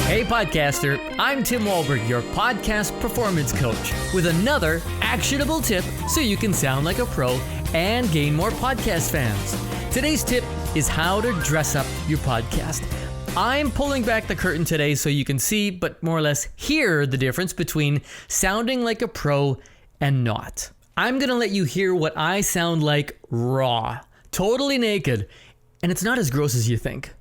Hey podcaster, I'm Tim Wahlberg, your podcast performance coach, with another actionable tip so you can sound like a pro and gain more podcast fans. Today's tip is how to dress up your podcast. I'm pulling back the curtain today so you can see, but more or less hear the difference between sounding like a pro and not. I'm going to let you hear what I sound like raw, totally naked, and it's not as gross as you think.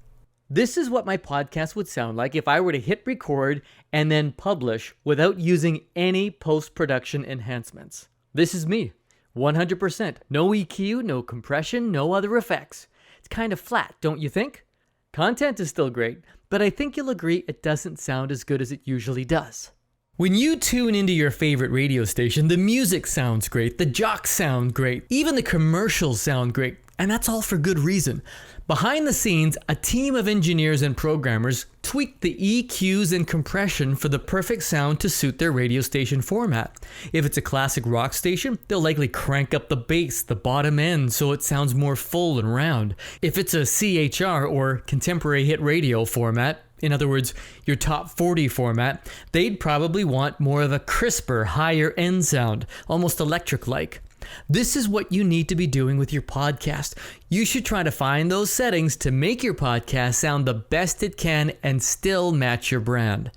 This is what my podcast would sound like if I were to hit record and then publish without using any post-production enhancements. This is me, 100%. No EQ, no compression, no other effects. It's kind of flat, don't you think? Content is still great, but I think you'll agree it doesn't sound as good as it usually does. When you tune into your favorite radio station, the music sounds great, the jocks sound great, even the commercials sound great, and that's all for good reason. Behind the scenes, a team of engineers and programmers tweak the EQs and compression for the perfect sound to suit their radio station format. If it's a classic rock station, they'll likely crank up the bass, the bottom end, so it sounds more full and round. If it's a CHR or contemporary hit radio format, in other words, your top 40 format, they'd probably want more of a crisper, higher end sound, almost electric-like. This is what you need to be doing with your podcast. You should try to find those settings to make your podcast sound the best it can and still match your brand.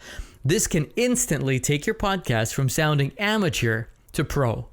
This can instantly take your podcast from sounding amateur to pro.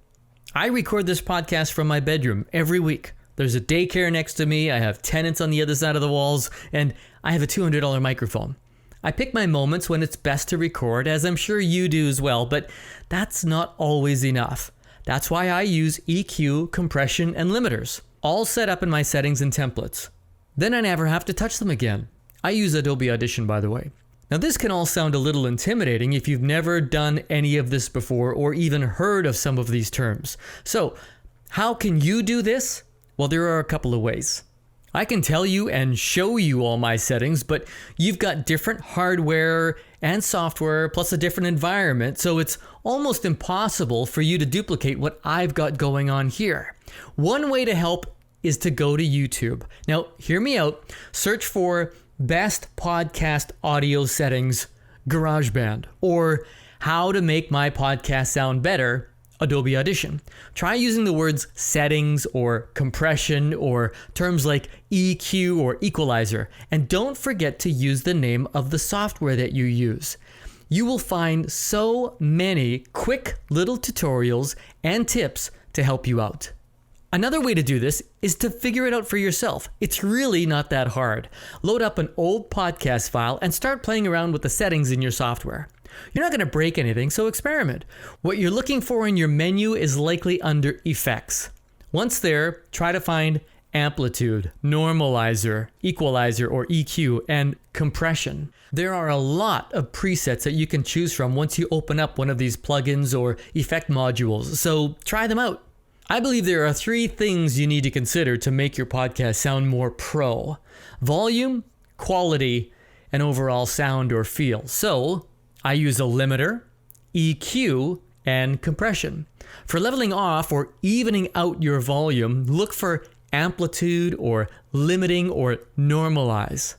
I record this podcast from my bedroom every week. There's a daycare next to me, I have tenants on the other side of the walls, and I have a $200 microphone. I pick my moments when it's best to record, as I'm sure you do as well, but that's not always enough. That's why I use EQ, compression, and limiters, all set up in my settings and templates. Then I never have to touch them again. I use Adobe Audition, by the way. Now this can all sound a little intimidating if you've never done any of this before or even heard of some of these terms. So, how can you do this? Well, there are a couple of ways. I can tell you and show you all my settings, but you've got different hardware and software plus a different environment, so it's almost impossible for you to duplicate what I've got going on here. One way to help is to go to YouTube. Now, hear me out. Search for Best Podcast Audio Settings GarageBand or How to Make My Podcast Sound Better Adobe Audition. Try using the words settings or compression or terms like EQ or equalizer, and don't forget to use the name of the software that you use. You will find so many quick little tutorials and tips to help you out. Another way to do this is to figure it out for yourself. It's really not that hard. Load up an old podcast file and start playing around with the settings in your software. You're not going to break anything, so experiment. What you're looking for in your menu is likely under Effects. Once there, try to find Amplitude, Normalizer, Equalizer or EQ, and Compression. There are a lot of presets that you can choose from once you open up one of these plugins or effect modules, so try them out. I believe there are 3 things you need to consider to make your podcast sound more pro: volume, quality, and overall sound or feel. So, I use a limiter, EQ, and compression. For leveling off or evening out your volume, look for amplitude or limiting or normalize.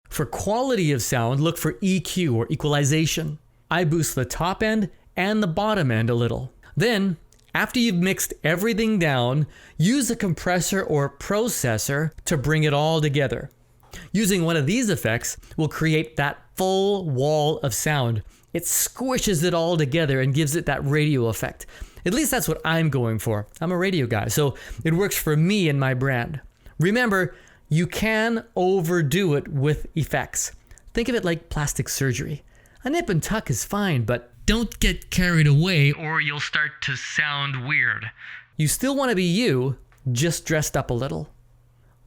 For quality of sound, look for EQ or equalization. I boost the top end and the bottom end a little. Then, after you've mixed everything down, use a compressor or processor to bring it all together. Using one of these effects will create that full wall of sound. It squishes it all together and gives it that radio effect. At least that's what I'm going for. I'm a radio guy, so it works for me and my brand. Remember, you can overdo it with effects. Think of it like plastic surgery. A nip and tuck is fine, but don't get carried away or you'll start to sound weird. You still want to be you, just dressed up a little.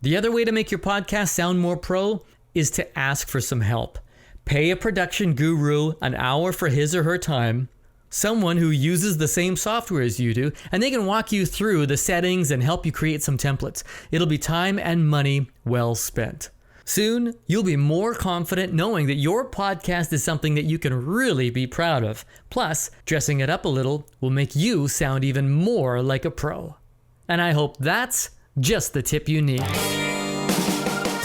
The other way to make your podcast sound more pro is to ask for some help. Pay a production guru an hour for his or her time, someone who uses the same software as you do, and they can walk you through the settings and help you create some templates. It'll be time and money well spent. Soon, you'll be more confident knowing that your podcast is something that you can really be proud of. Plus, dressing it up a little will make you sound even more like a pro. And I hope that's just the tip you need.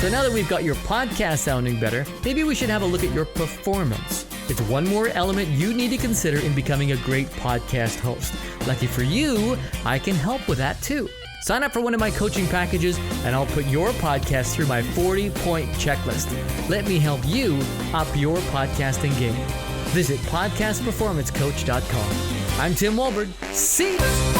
So now that we've got your podcast sounding better, maybe we should have a look at your performance. It's one more element you need to consider in becoming a great podcast host. Lucky for you, I can help with that too. Sign up for one of my coaching packages and I'll put your podcast through my 40-point checklist. Let me help you up your podcasting game. Visit podcastperformancecoach.com. I'm Tim Walberg. See you.